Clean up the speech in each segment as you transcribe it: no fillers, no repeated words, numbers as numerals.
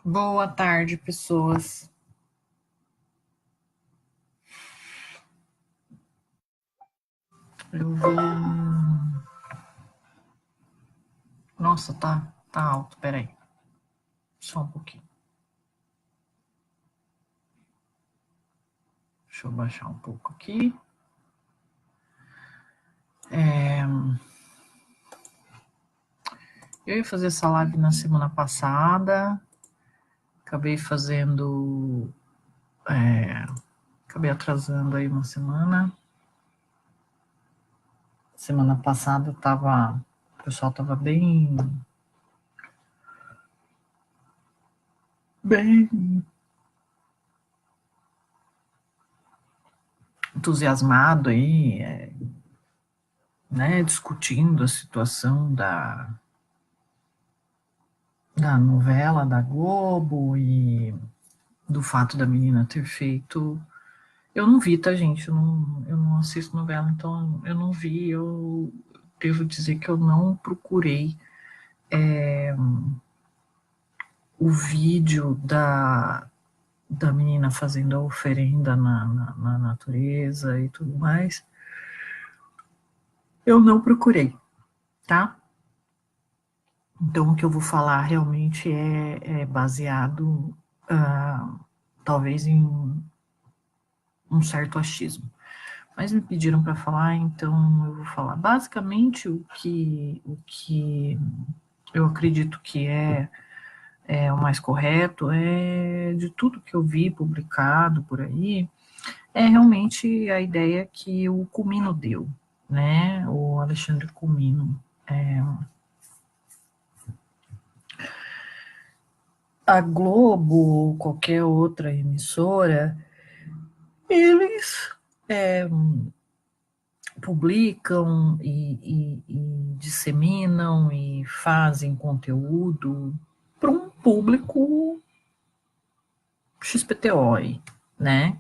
Boa tarde, pessoas. Eu vou. Nossa, tá alto, peraí. Só um pouquinho. Deixa eu baixar um pouco aqui. Eu ia fazer essa live na semana passada, acabei fazendo. Acabei atrasando aí uma semana. Semana passada o pessoal tava bem entusiasmado aí, né, discutindo a situação da novela da Globo e do fato da menina ter feito. Eu não vi, tá, gente? Eu não assisto novela, então eu não vi. Eu devo dizer que eu não procurei o vídeo da menina fazendo a oferenda na natureza e tudo mais. Eu não procurei, tá? Então, o que eu vou falar realmente é baseado, talvez, em um certo achismo. Mas me pediram para falar, então eu vou falar. Basicamente, o que eu acredito que é o mais correto é de tudo que eu vi publicado por aí, é realmente a ideia que o Comino deu, né? O Alexandre Comino. A Globo ou qualquer outra emissora, eles publicam e disseminam e fazem conteúdo para um público XPTO, né?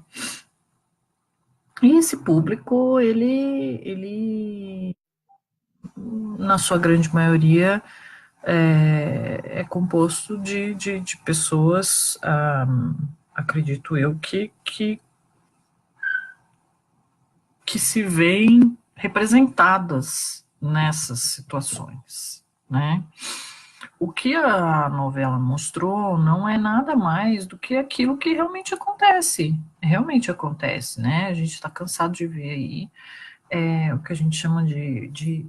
E esse público, ele na sua grande maioria, é composto de pessoas, acredito eu, que se veem representadas nessas situações, né? O que a novela mostrou não é nada mais do que aquilo que realmente acontece, né? A gente está cansado de ver aí o que a gente chama de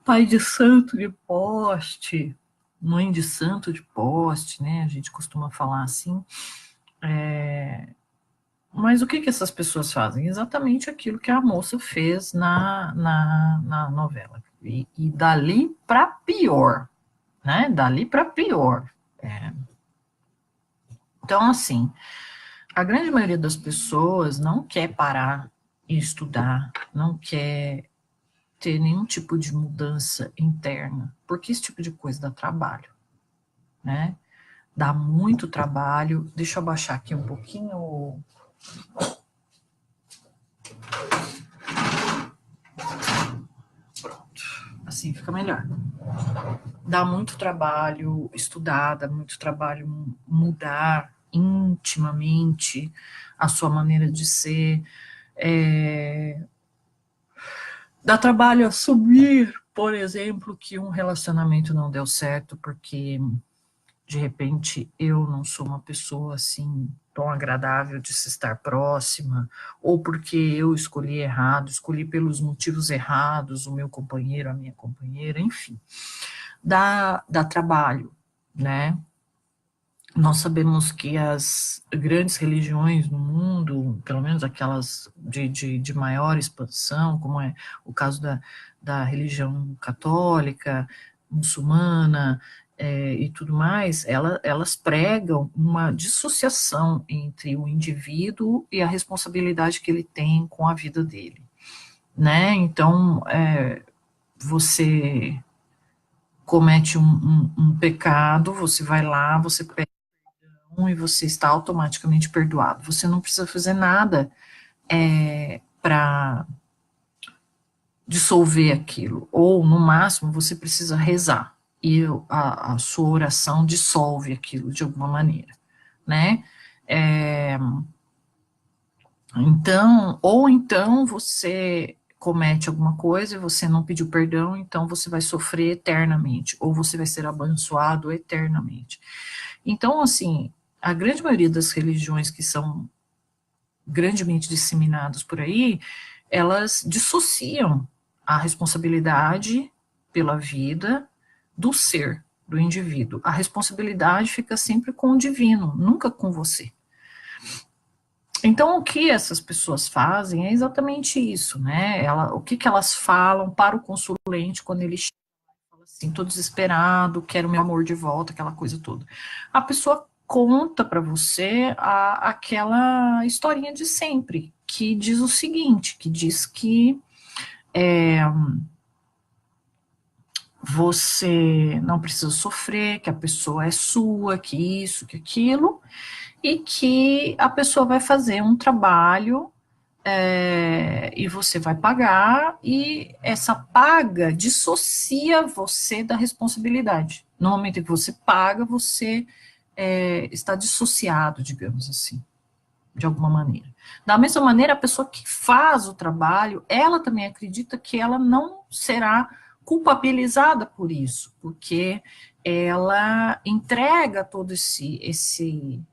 pai de santo de poste, mãe de santo de poste, né? A gente costuma falar assim. Mas o que essas pessoas fazem? Exatamente aquilo que a moça fez na novela. E dali para pior, né? Dali para pior. Então, assim, a grande maioria das pessoas não quer parar e estudar, não quer ter nenhum tipo de mudança interna, porque esse tipo de coisa dá trabalho, né? Dá muito trabalho. Deixa eu abaixar aqui um pouquinho. Pronto, assim fica melhor. Dá muito trabalho estudar, dá muito trabalho mudar intimamente a sua maneira de ser. É, dá trabalho assumir, por exemplo, que um relacionamento não deu certo porque de repente eu não sou uma pessoa assim tão agradável de se estar próxima, ou porque eu escolhi errado, escolhi pelos motivos errados o meu companheiro, a minha companheira, enfim, dá trabalho, né? Nós sabemos que as grandes religiões no mundo, pelo menos aquelas de maior expansão, como é o caso da religião católica, muçulmana, e tudo mais, elas pregam uma dissociação entre o indivíduo e a responsabilidade que ele tem com a vida dele, né? Então, você comete um pecado, você vai lá, você pede e você está automaticamente perdoado. Você não precisa fazer nada para dissolver aquilo, ou no máximo você precisa rezar, e a sua oração dissolve aquilo de alguma maneira, né? Então, ou então você comete alguma coisa e você não pediu perdão, então você vai sofrer eternamente, ou você vai ser abençoado eternamente. Então, assim, a grande maioria das religiões que são grandemente disseminadas por aí, elas dissociam a responsabilidade pela vida do ser, do indivíduo. A responsabilidade fica sempre com o divino, nunca com você. Então, o que essas pessoas fazem é exatamente isso, né? O que elas falam para o consulente quando ele chega assim, tô desesperado, quero meu amor de volta, aquela coisa toda. A pessoa conta para você aquela historinha de sempre, que diz o seguinte, que diz que você não precisa sofrer, que a pessoa é sua, que isso, que aquilo, e que a pessoa vai fazer um trabalho e você vai pagar, e essa paga dissocia você da responsabilidade. No momento em que você paga, você está dissociado, digamos assim, de alguma maneira. Da mesma maneira, a pessoa que faz o trabalho, ela também acredita que ela não será culpabilizada por isso, porque ela entrega todo esses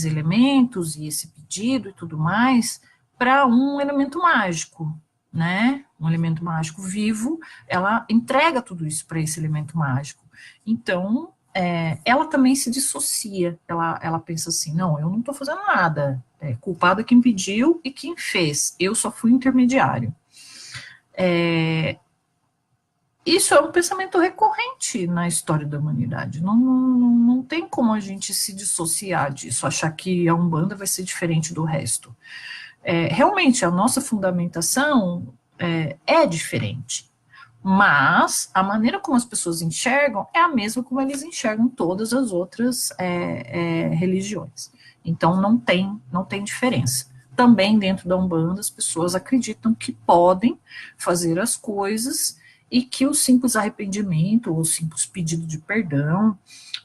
elementos e esse pedido e tudo mais para um elemento mágico, né? Um elemento mágico vivo, ela entrega tudo isso para esse elemento mágico. Então, ela também se dissocia, ela pensa assim, não, eu não estou fazendo nada, culpado é quem pediu e quem fez, eu só fui intermediário. Isso é um pensamento recorrente na história da humanidade. Não tem como a gente se dissociar disso, achar que a Umbanda vai ser diferente do resto. Realmente, a nossa fundamentação é diferente. Mas a maneira como as pessoas enxergam é a mesma como eles enxergam todas as outras religiões. Então não tem diferença. Também dentro da Umbanda as pessoas acreditam que podem fazer as coisas e que o simples arrependimento, ou o simples pedido de perdão,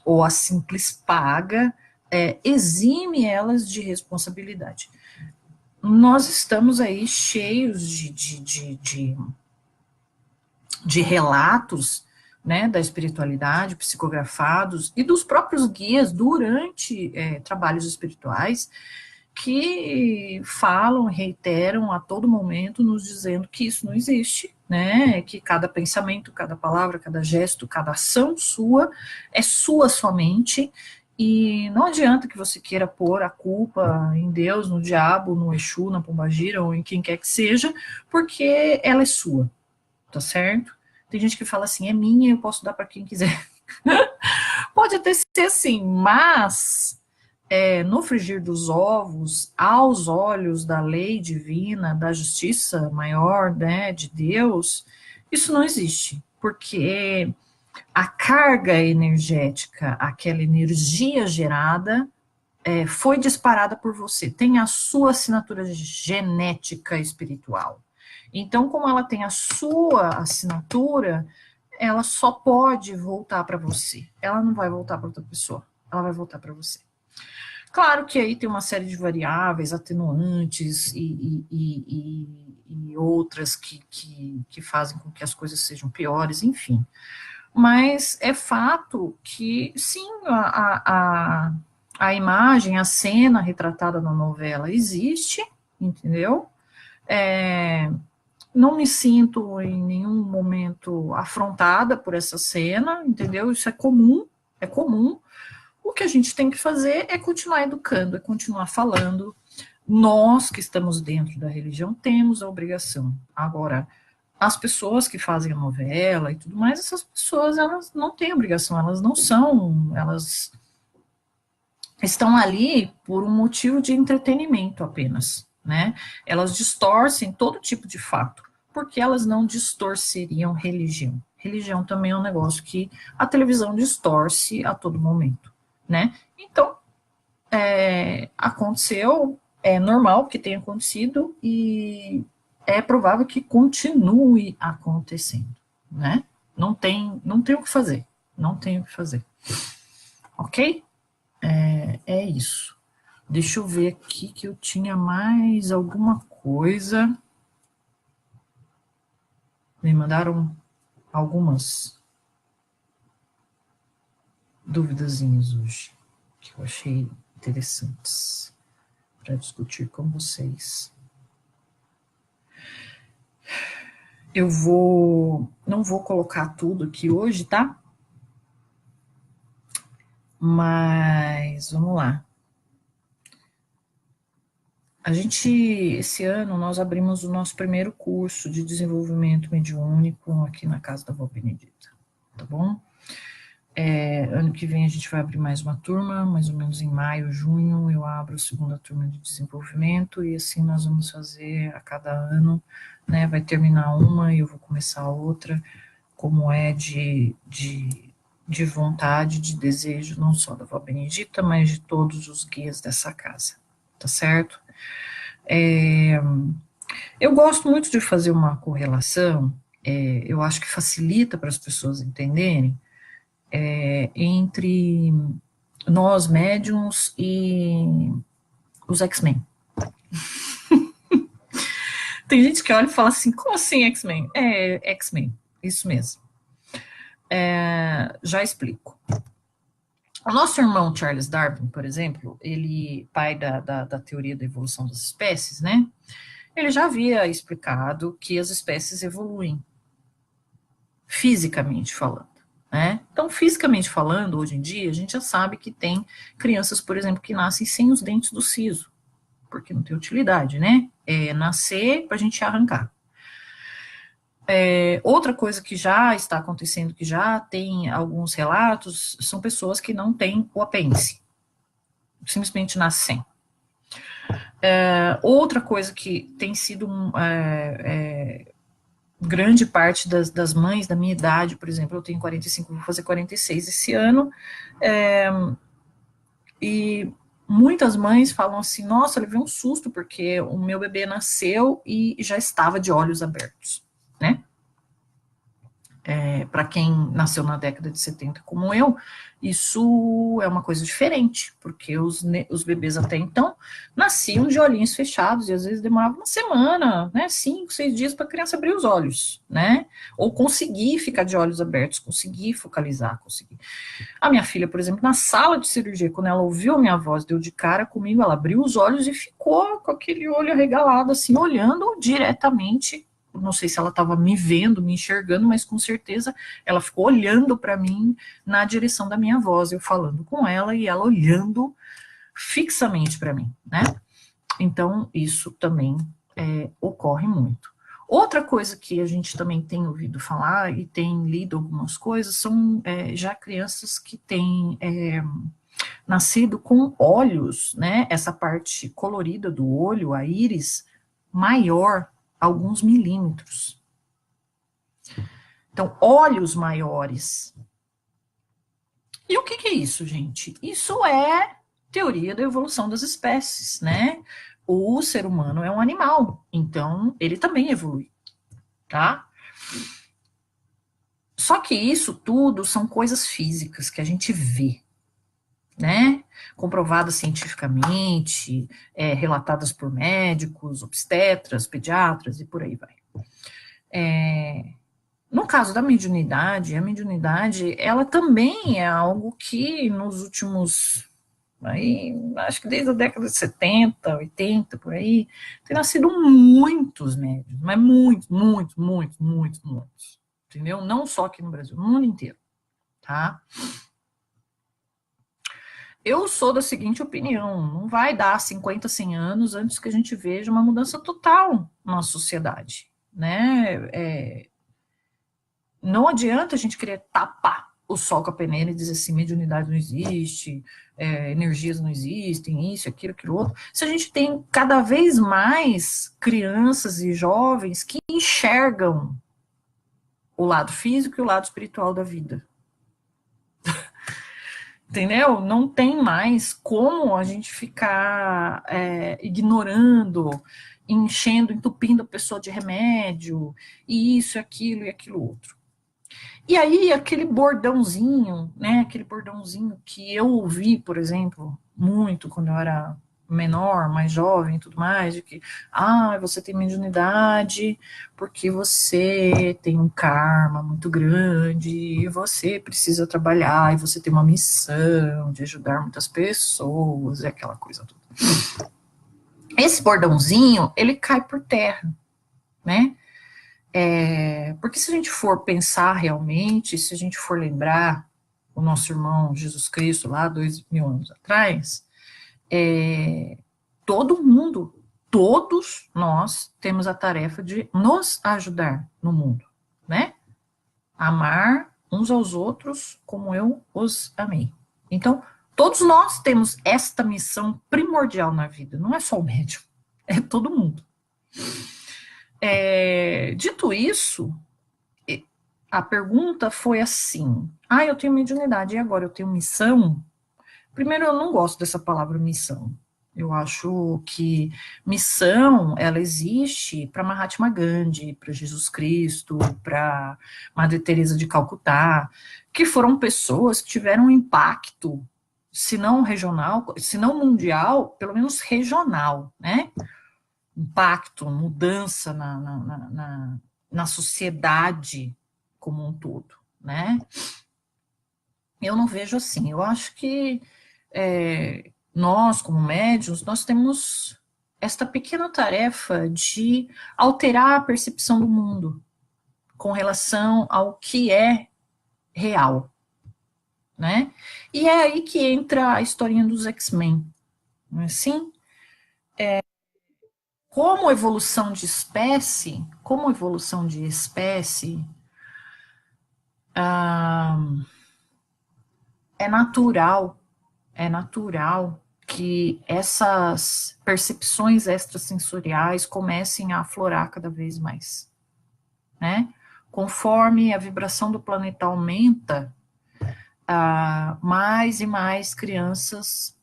ou a simples paga, exime elas de responsabilidade. Nós estamos aí cheios de relatos, né, da espiritualidade, psicografados, e dos próprios guias durante trabalhos espirituais, que falam, reiteram a todo momento, nos dizendo que isso não existe, né, que cada pensamento, cada palavra, cada gesto, cada ação sua, é sua somente, e não adianta que você queira pôr a culpa em Deus, no diabo, no Exu, na Pombagira, ou em quem quer que seja, porque ela é sua, tá certo? Tem gente que fala assim, é minha, eu posso dar para quem quiser. Pode até ser assim, mas no frigir dos ovos, aos olhos da lei divina, da justiça maior, né, de Deus, isso não existe, porque a carga energética, aquela energia gerada, foi disparada por você, tem a sua assinatura genética espiritual. Então, como ela tem a sua assinatura, ela só pode voltar para você. Ela não vai voltar para outra pessoa. Ela vai voltar para você. Claro que aí tem uma série de variáveis, atenuantes e outras que fazem com que as coisas sejam piores, enfim. Mas é fato que, sim, a imagem, a cena retratada na novela existe, entendeu? Não me sinto em nenhum momento afrontada por essa cena, entendeu? Isso é comum, é comum. O que a gente tem que fazer é continuar educando, é continuar falando. Nós que estamos dentro da religião temos a obrigação. Agora, as pessoas que fazem a novela e tudo mais, essas pessoas, elas não têm obrigação, elas não são, elas estão ali por um motivo de entretenimento apenas, né? Elas distorcem todo tipo de fato, porque elas não distorceriam religião. Religião também é um negócio que a televisão distorce a todo momento, né? Então, aconteceu, é normal que tenha acontecido e é provável que continue acontecendo, né? Não tem o que fazer. Não tem o que fazer. Ok? É isso. Deixa eu ver aqui que eu tinha mais alguma coisa. Me mandaram algumas duvidazinhas hoje, que eu achei interessantes para discutir com vocês. Não vou colocar tudo aqui hoje, tá? Mas vamos lá. Esse ano, nós abrimos o nosso primeiro curso de desenvolvimento mediúnico aqui na Casa da Vó Benedita, tá bom? Ano que vem a gente vai abrir mais uma turma, mais ou menos em maio, junho, eu abro a segunda turma de desenvolvimento, e assim nós vamos fazer a cada ano, né? Vai terminar uma e eu vou começar a outra, como é de vontade, de desejo, não só da Vó Benedita, mas de todos os guias dessa casa, tá certo? Eu gosto muito de fazer uma correlação, eu acho que facilita para as pessoas entenderem, entre nós médiums e os X-Men. Tem gente que olha e fala assim, como assim X-Men? X-Men, isso mesmo. Já explico. O nosso irmão Charles Darwin, por exemplo, ele, pai da teoria da evolução das espécies, né? Ele já havia explicado que as espécies evoluem, fisicamente falando. Né? Então, fisicamente falando, hoje em dia, a gente já sabe que tem crianças, por exemplo, que nascem sem os dentes do siso, porque não tem utilidade, né? Nascer para a gente arrancar. Outra coisa que já está acontecendo, que já tem alguns relatos, são pessoas que não têm o apêndice, simplesmente nascem sem. Outra coisa que tem sido grande parte das mães da minha idade, por exemplo, eu tenho 45, vou fazer 46 esse ano, e muitas mães falam assim, nossa, eu levei um susto, porque o meu bebê nasceu e já estava de olhos abertos, né? Para quem nasceu na década de 70 como eu, isso é uma coisa diferente, porque os bebês até então nasciam de olhinhos fechados, e às vezes demorava uma semana, né, 5, 6 dias para a criança abrir os olhos, né, ou conseguir ficar de olhos abertos, conseguir focalizar, conseguir. A minha filha, por exemplo, na sala de cirurgia, quando ela ouviu a minha voz, deu de cara comigo, ela abriu os olhos e ficou com aquele olho arregalado, assim, olhando diretamente. Não sei se ela estava me vendo, me enxergando, mas com certeza ela ficou olhando para mim na direção da minha voz, eu falando com ela e ela olhando fixamente para mim, né? Então, isso também ocorre muito. Outra coisa que a gente também tem ouvido falar e tem lido algumas coisas são já crianças que têm nascido com olhos, né? Essa parte colorida do olho, a íris, maior alguns milímetros. Então, olhos maiores. E o que é isso, gente? Isso é teoria da evolução das espécies, né? O ser humano é um animal, então ele também evolui, tá? Só que isso tudo são coisas físicas que a gente vê, né? Comprovadas cientificamente, relatadas por médicos, obstetras, pediatras e por aí vai. No caso da mediunidade, a mediunidade, ela também é algo que nos últimos, aí, acho que desde a década de 70, 80, por aí, tem nascido muitos médiuns, mas muitos, entendeu? Não só aqui no Brasil, no mundo inteiro, tá? Eu sou da seguinte opinião, não vai dar 50, 100 anos antes que a gente veja uma mudança total na sociedade, né? Não adianta a gente querer tapar o sol com a peneira e dizer assim, mediunidade não existe, energias não existem, isso, aquilo outro. Se a gente tem cada vez mais crianças e jovens que enxergam o lado físico e o lado espiritual da vida. Entendeu? Não tem mais como a gente ficar ignorando, enchendo, entupindo a pessoa de remédio, e isso, aquilo e aquilo outro. E aí, aquele bordãozinho, né, aquele bordãozinho que eu ouvi, por exemplo, muito quando eu era menor, mais jovem e tudo mais, de que, você tem mediunidade porque você tem um karma muito grande, e você precisa trabalhar, e você tem uma missão de ajudar muitas pessoas, e aquela coisa toda. Esse bordãozinho, ele cai por terra, né? Porque se a gente for pensar realmente, se a gente for lembrar o nosso irmão Jesus Cristo lá 2000 anos atrás, todo mundo, todos nós temos a tarefa de nos ajudar no mundo, né? Amar uns aos outros como eu os amei. Então, todos nós temos esta missão primordial na vida, não é só o médium, é todo mundo. Dito isso, a pergunta foi assim: eu tenho mediunidade e agora eu tenho missão? Primeiro, eu não gosto dessa palavra missão. Eu acho que missão, ela existe para Mahatma Gandhi, para Jesus Cristo, para Madre Teresa de Calcutá, que foram pessoas que tiveram um impacto, se não regional, se não mundial, pelo menos regional, né? Impacto, mudança na sociedade como um todo, né? Eu não vejo assim. Eu acho que nós, como médiuns, nós temos esta pequena tarefa de alterar a percepção do mundo com relação ao que é real, né? E é aí que entra a historinha dos X-Men, não é assim? Como evolução de espécie, é natural, é natural que essas percepções extrasensoriais comecem a aflorar cada vez mais, né? Conforme a vibração do planeta aumenta, mais e mais crianças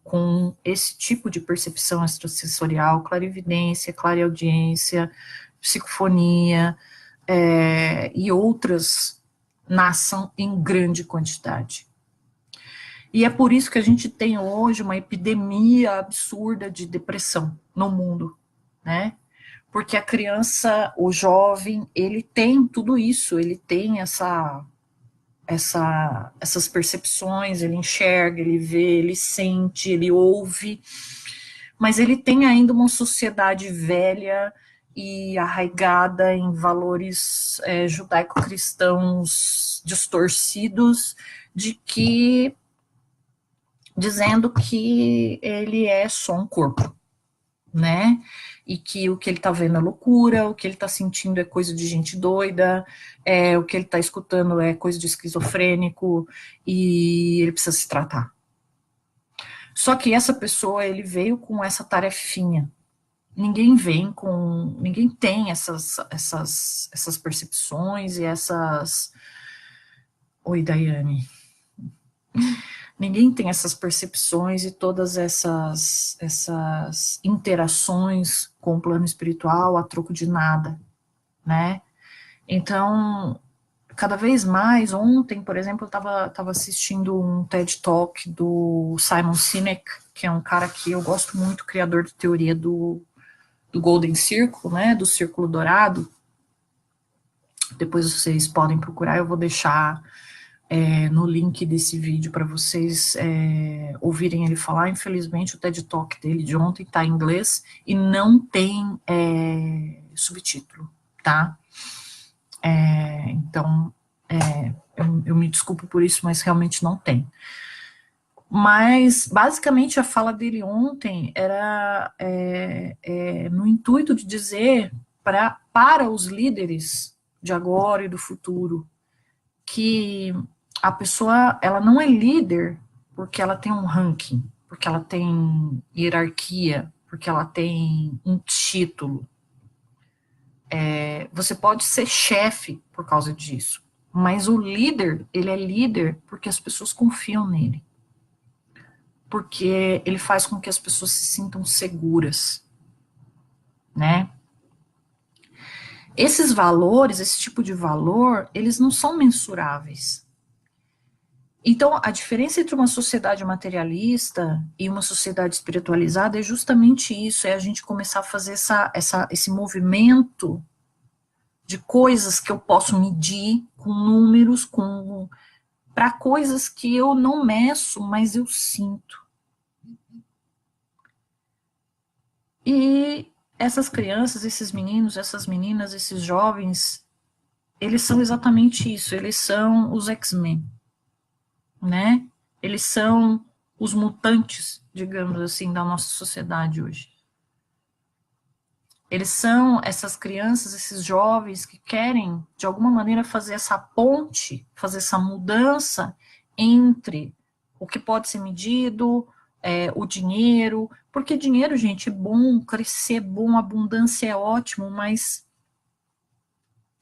com esse tipo de percepção extrasensorial, clarividência, clareaudiência, psicofonia, e outras nasçam em grande quantidade. E é por isso que a gente tem hoje uma epidemia absurda de depressão no mundo, né? Porque a criança, o jovem, ele tem tudo isso, ele tem essas percepções, ele enxerga, ele vê, ele sente, ele ouve, mas ele tem ainda uma sociedade velha e arraigada em valores judaico-cristãos distorcidos, dizendo que ele é só um corpo, né? E que o que ele tá vendo é loucura, o que ele tá sentindo é coisa de gente doida, o que ele tá escutando é coisa de esquizofrênico, e ele precisa se tratar. Só que essa pessoa, ele veio com essa tarefinha. Ninguém tem essas percepções e essas... Oi, Daiane. Ninguém tem essas percepções e todas essas interações com o plano espiritual a troco de nada, né? Então, cada vez mais, ontem, por exemplo, eu estava assistindo um TED Talk do Simon Sinek, que é um cara que eu gosto muito, criador de teoria do Golden Circle, né, do Círculo Dourado. Depois vocês podem procurar, eu vou deixar no link desse vídeo para vocês ouvirem ele falar. Infelizmente, o TED Talk dele de ontem está em inglês e não tem subtítulo, tá? Então, eu me desculpo por isso, mas realmente não tem. Mas, basicamente, a fala dele ontem era no intuito de dizer para os líderes de agora e do futuro que a pessoa, ela não é líder porque ela tem um ranking, porque ela tem hierarquia, porque ela tem um título. Você pode ser chefe por causa disso, mas o líder, ele é líder porque as pessoas confiam nele, porque ele faz com que as pessoas se sintam seguras, né? Esses valores, esse tipo de valor, eles não são mensuráveis. Então, a diferença entre uma sociedade materialista e uma sociedade espiritualizada é justamente isso, é a gente começar a fazer esse movimento de coisas que eu posso medir com números, para coisas que eu não meço, mas eu sinto. E essas crianças, esses meninos, essas meninas, esses jovens, eles são exatamente isso, eles são os X-Men, né? Eles são os mutantes, digamos assim, da nossa sociedade hoje. Eles são essas crianças, esses jovens que querem, de alguma maneira, fazer essa ponte, fazer essa mudança entre o que pode ser medido, o dinheiro, porque dinheiro, gente, é bom, crescer é bom, abundância é ótimo, mas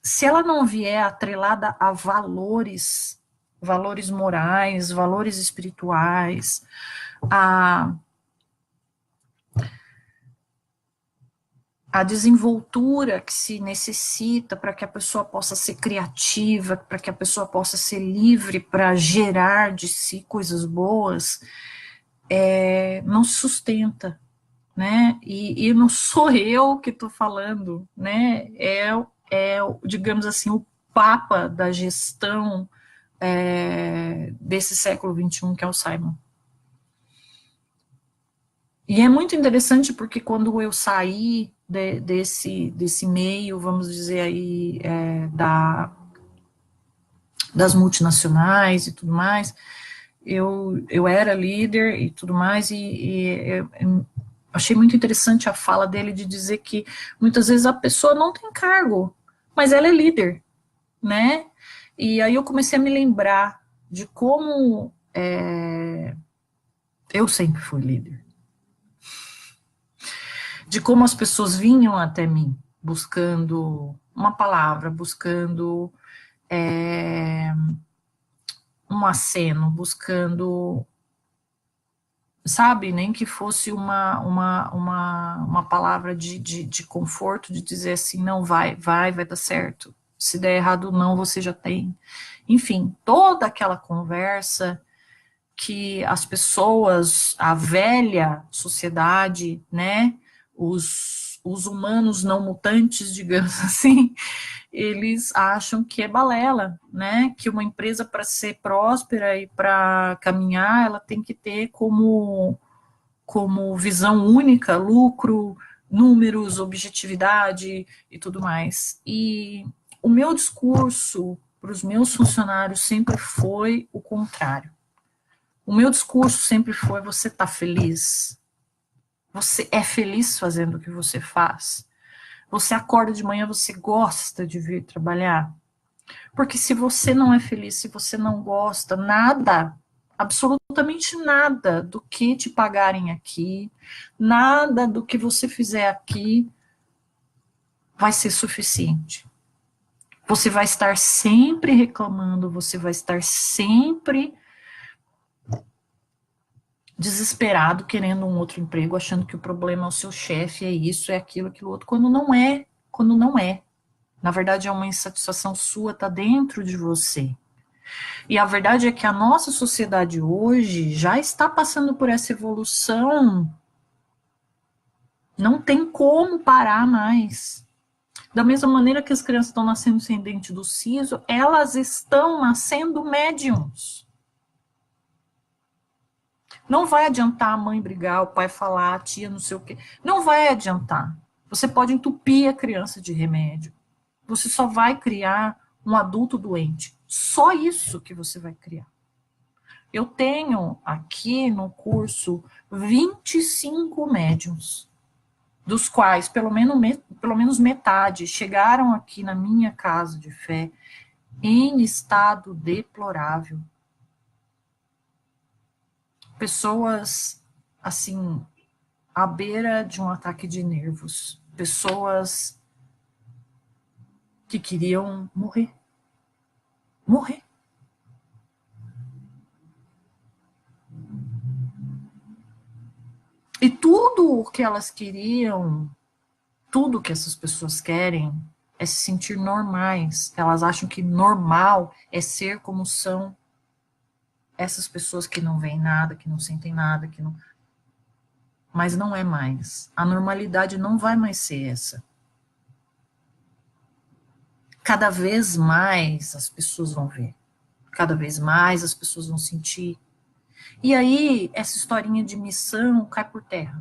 se ela não vier atrelada a valores, valores morais, valores espirituais, a desenvoltura que se necessita para que a pessoa possa ser criativa, para que a pessoa possa ser livre para gerar de si coisas boas, não se sustenta, né? E não sou eu que estou falando, né? Digamos assim, o papa da gestão desse século XXI, que é o Simon. E é muito interessante porque quando eu saí desse meio, vamos dizer aí, das multinacionais e tudo mais, eu era líder e tudo mais, eu achei muito interessante a fala dele de dizer que muitas vezes a pessoa não tem cargo, mas ela é líder, né? E aí eu comecei a me lembrar de como eu sempre fui líder, de como as pessoas vinham até mim buscando uma palavra, buscando um aceno, buscando, sabe, nem que fosse uma palavra de conforto, de dizer assim, não, vai dar certo. Se der errado, não, você já tem. Enfim, toda aquela conversa que as pessoas, a velha sociedade, né, os humanos não mutantes, digamos assim, eles acham que é balela, né, que uma empresa para ser próspera e para caminhar, ela tem que ter como visão única lucro, números, objetividade e tudo mais. E o meu discurso para os meus funcionários sempre foi o contrário. O meu discurso sempre foi: você está feliz? Você é feliz fazendo o que você faz? Você acorda de manhã, você gosta de vir trabalhar? Porque se você não é feliz, se você não gosta, nada, absolutamente nada do que te pagarem aqui, nada do que você fizer aqui vai ser suficiente. Você vai estar sempre reclamando, você vai estar sempre desesperado, querendo um outro emprego, achando que o problema é o seu chefe, é isso, é aquilo, aquilo outro, quando não é, quando não é. Na verdade, é uma insatisfação sua, tá dentro de você. E a verdade é que a nossa sociedade hoje já está passando por essa evolução. Não tem como parar mais. Da mesma maneira que as crianças estão nascendo sem dente do siso, elas estão nascendo médiums. Não vai adiantar a mãe brigar, o pai falar, a tia não sei o quê. Não vai adiantar. Você pode entupir a criança de remédio. Você só vai criar um adulto doente. Só isso que você vai criar. Eu tenho aqui no curso 25 médiums, dos quais pelo menos metade chegaram aqui na minha casa de fé em estado deplorável. Pessoas, assim, à beira de um ataque de nervos. Pessoas que queriam morrer. Morrer. E tudo o que elas queriam, tudo que essas pessoas querem, é se sentir normais. Elas acham que normal é ser como são essas pessoas que não veem nada, que não sentem nada, que não... Mas não é mais. A normalidade não vai mais ser essa. Cada vez mais as pessoas vão ver. Cada vez mais as pessoas vão sentir. E aí, essa historinha de missão cai por terra.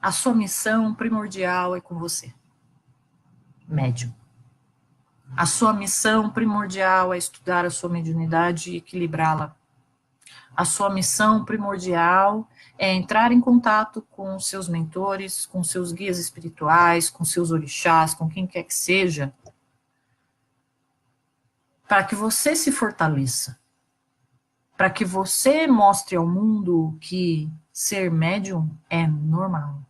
A sua missão primordial é com você, médium. A sua missão primordial é estudar a sua mediunidade e equilibrá-la. A sua missão primordial é entrar em contato com seus mentores, com seus guias espirituais, com seus orixás, com quem quer que seja, para que você se fortaleça, para que você mostre ao mundo que ser médium é normal.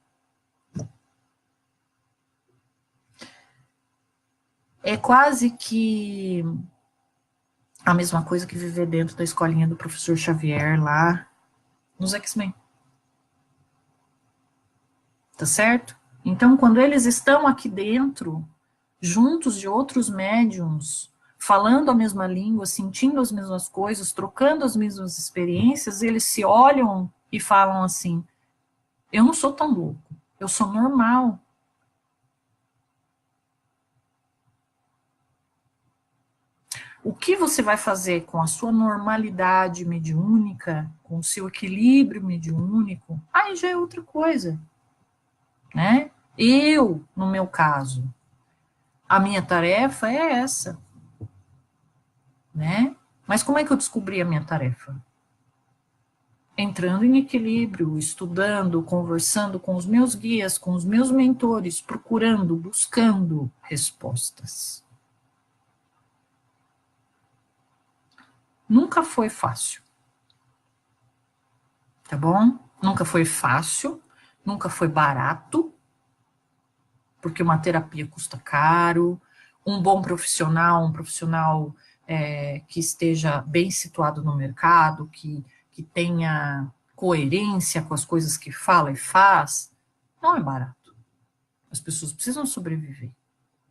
É quase que a mesma coisa que viver dentro da escolinha do professor Xavier lá nos X-Men. Tá certo? Então, quando eles estão aqui dentro, juntos de outros médiums, falando a mesma língua, sentindo as mesmas coisas, trocando as mesmas experiências, eles se olham e falam assim: eu não sou tão louco, eu sou normal. O que você vai fazer com a sua normalidade mediúnica, com o seu equilíbrio mediúnico, aí já é outra coisa, né? Eu, no meu caso, a minha tarefa é essa, né? Mas como é que eu descobri a minha tarefa? Entrando em equilíbrio, estudando, conversando com os meus guias, com os meus mentores, procurando, buscando respostas. Nunca foi fácil, tá bom? Nunca foi fácil, nunca foi barato, porque uma terapia custa caro, um bom profissional, um profissional que esteja bem situado no mercado, que tenha coerência com as coisas que fala e faz, não é barato. As pessoas precisam sobreviver.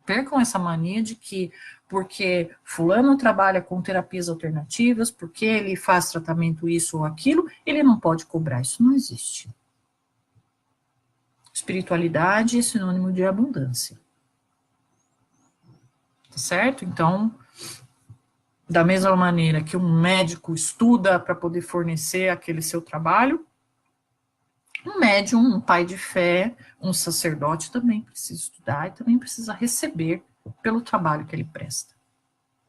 Percam essa mania de que porque fulano trabalha com terapias alternativas, porque ele faz tratamento isso ou aquilo, ele não pode cobrar. Isso não existe. Espiritualidade é sinônimo de abundância. Tá certo? Então, da mesma maneira que um médico estuda para poder fornecer aquele seu trabalho, um médium, um pai de fé, um sacerdote também precisa estudar e também precisa receber pelo trabalho que ele presta.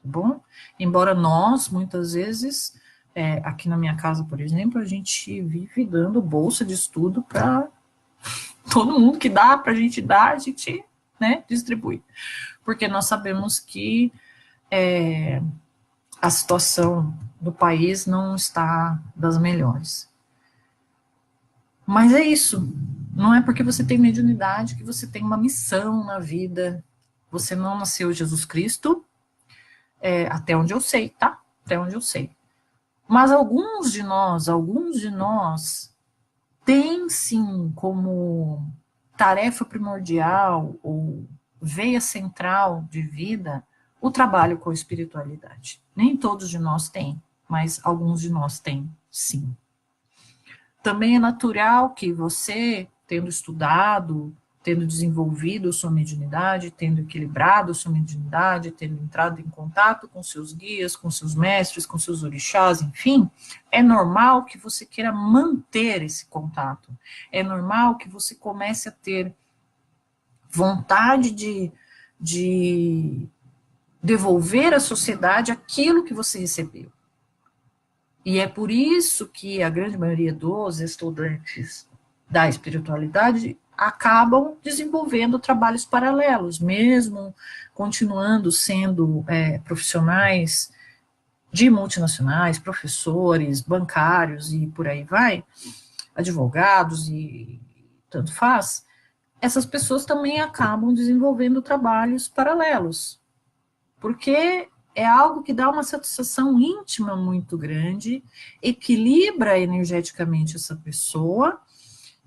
Tá bom? Embora nós, muitas vezes, aqui na minha casa, por exemplo, a gente vive dando bolsa de estudo para todo mundo que dá para a gente dar, a gente, né, distribui. Porque nós sabemos que a situação do país não está das melhores. Mas é isso. Não é porque você tem mediunidade que você tem uma missão na vida. Você não nasceu Jesus Cristo, até onde eu sei, tá? Até onde eu sei. Mas alguns de nós têm sim como tarefa primordial ou veia central de vida o trabalho com a espiritualidade. Nem todos de nós têm, mas alguns de nós têm, sim. Também é natural que você, tendo estudado, tendo desenvolvido sua mediunidade, tendo equilibrado sua mediunidade, tendo entrado em contato com seus guias, com seus mestres, com seus orixás, enfim, é normal que você queira manter esse contato. É normal que você comece a ter vontade de devolver à sociedade aquilo que você recebeu. E é por isso que a grande maioria dos estudantes da espiritualidade acabam desenvolvendo trabalhos paralelos, mesmo continuando sendo profissionais de multinacionais, professores, bancários e por aí vai, advogados e tanto faz, essas pessoas também acabam desenvolvendo trabalhos paralelos, porque é algo que dá uma satisfação íntima muito grande, equilibra energeticamente essa pessoa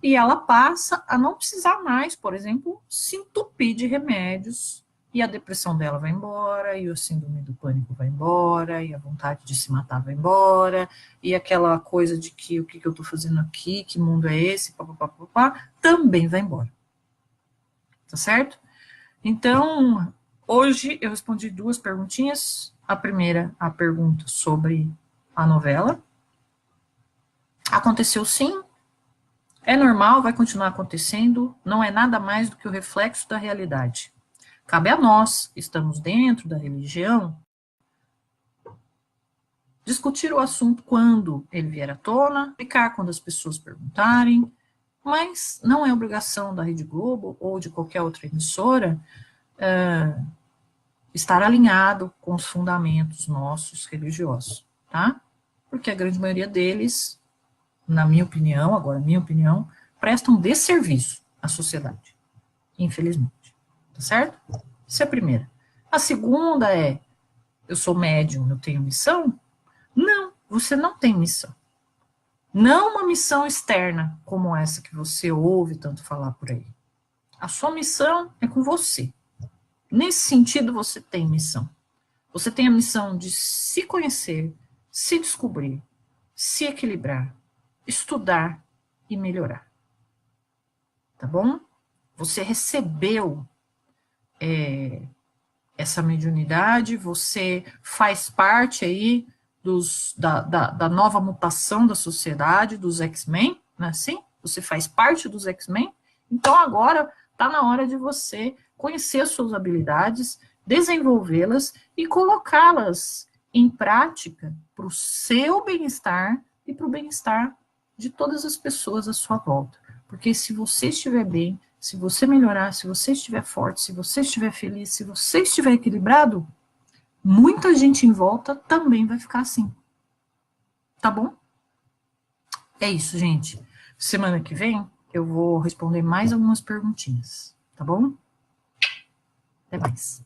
E ela passa a não precisar mais, por exemplo, se entupir de remédios, e a depressão dela vai embora, e o síndrome do pânico vai embora, e a vontade de se matar vai embora, e aquela coisa de que o que eu estou fazendo aqui, que mundo é esse, papapá, também vai embora. Tá certo? Então, hoje eu respondi 2 perguntinhas. A primeira, a pergunta sobre a novela. Aconteceu sim, é normal, vai continuar acontecendo, não é nada mais do que o reflexo da realidade. Cabe a nós, que estamos dentro da religião, discutir o assunto quando ele vier à tona, explicar quando as pessoas perguntarem, mas não é obrigação da Rede Globo ou de qualquer outra emissora estar alinhado com os fundamentos nossos religiosos, tá? Porque a grande maioria deles, na minha opinião, agora minha opinião, prestam desserviço à sociedade, infelizmente, tá certo? Isso é a primeira. A segunda é, eu sou médium, eu tenho missão? Não, você não tem missão. Não uma missão externa, como essa que você ouve tanto falar por aí. A sua missão é com você. Nesse sentido, você tem missão. Você tem a missão de se conhecer, se descobrir, se equilibrar, estudar e melhorar. Tá bom? Você recebeu essa mediunidade, você faz parte aí da nova mutação da sociedade, dos X-Men, não é assim? Você faz parte dos X-Men, então agora está na hora de você conhecer as suas habilidades, desenvolvê-las e colocá-las em prática para o seu bem-estar e para o bem-estar de todas as pessoas à sua volta. Porque se você estiver bem, se você melhorar, se você estiver forte, se você estiver feliz, se você estiver equilibrado, muita gente em volta também vai ficar assim. Tá bom? É isso, gente. Semana que vem eu vou responder mais algumas perguntinhas. Tá bom? Até mais.